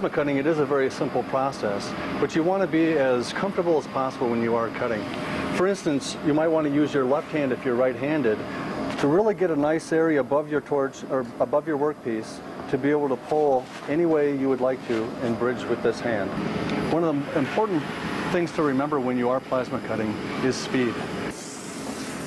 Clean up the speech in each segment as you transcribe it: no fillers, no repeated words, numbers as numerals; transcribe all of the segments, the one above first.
plasma cutting, it is a very simple process, but you want to be as comfortable as possible when you are cutting. For instance, you might want to use your left hand if you're right-handed to really get a nice area above your torch or above your workpiece to be able to pull any way you would like to and bridge with this hand. One of the important things to remember when you are plasma cutting is speed.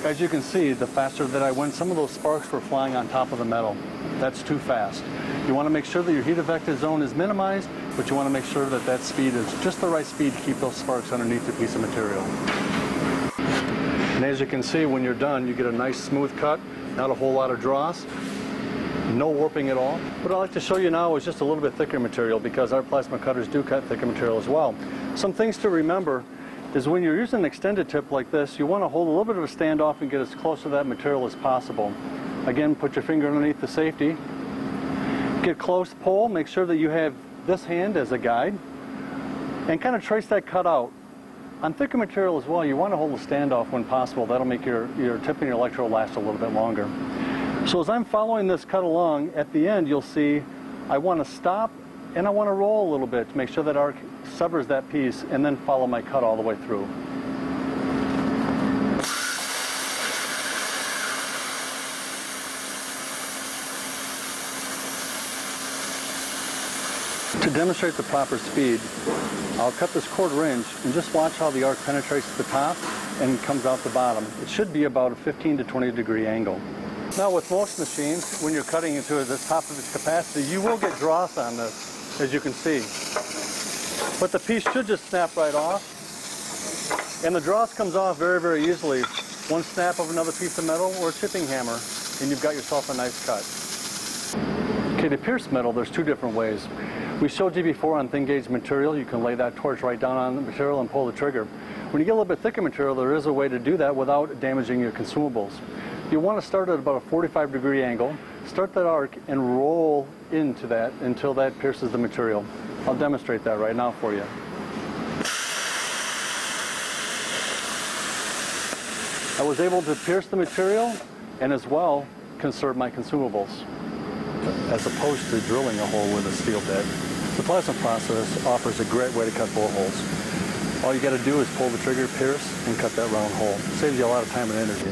As you can see, the faster that I went, some of those sparks were flying on top of the metal. That's too fast. You want to make sure that your heat affected zone is minimized, but you want to make sure that that speed is just the right speed to keep those sparks underneath the piece of material. And as you can see, when you're done, you get a nice smooth cut, not a whole lot of dross, no warping at all. What I'd like to show you now is just a little bit thicker material, because our plasma cutters do cut thicker material as well. Some things to remember is when you're using an extended tip like this, you want to hold a little bit of a standoff and get as close to that material as possible. Again, put your finger underneath the safety. Get close, pull, make sure that you have this hand as a guide, and kind of trace that cut out. On thicker material as well, you want to hold a standoff when possible. That'll make your tip and your electrode last a little bit longer. So as I'm following this cut along, at the end you'll see I want to stop and I want to roll a little bit to make sure that arc severs that piece, and then follow my cut all the way through. To demonstrate the proper speed, I'll cut this 1/4 inch and just watch how the arc penetrates the top and comes out the bottom. It should be about a 15 to 20 degree angle. Now with most machines, when you're cutting into the top of its capacity, you will get dross on this, as you can see. But the piece should just snap right off. And the dross comes off very, very easily. One snap of another piece of metal or a chipping hammer, and you've got yourself a nice cut. Okay, to pierce metal, there's two different ways. We showed you before on thin gauge material, you can lay that torch right down on the material and pull the trigger. When you get a little bit thicker material, there is a way to do that without damaging your consumables. You want to start at about a 45 degree angle, start that arc and roll into that until that pierces the material. I'll demonstrate that right now for you. I was able to pierce the material and as well conserve my consumables, as opposed to drilling a hole with a steel bit. The plasma process offers a great way to cut bullet holes. All you got to do is pull the trigger, pierce, and cut that round hole. It saves you a lot of time and energy.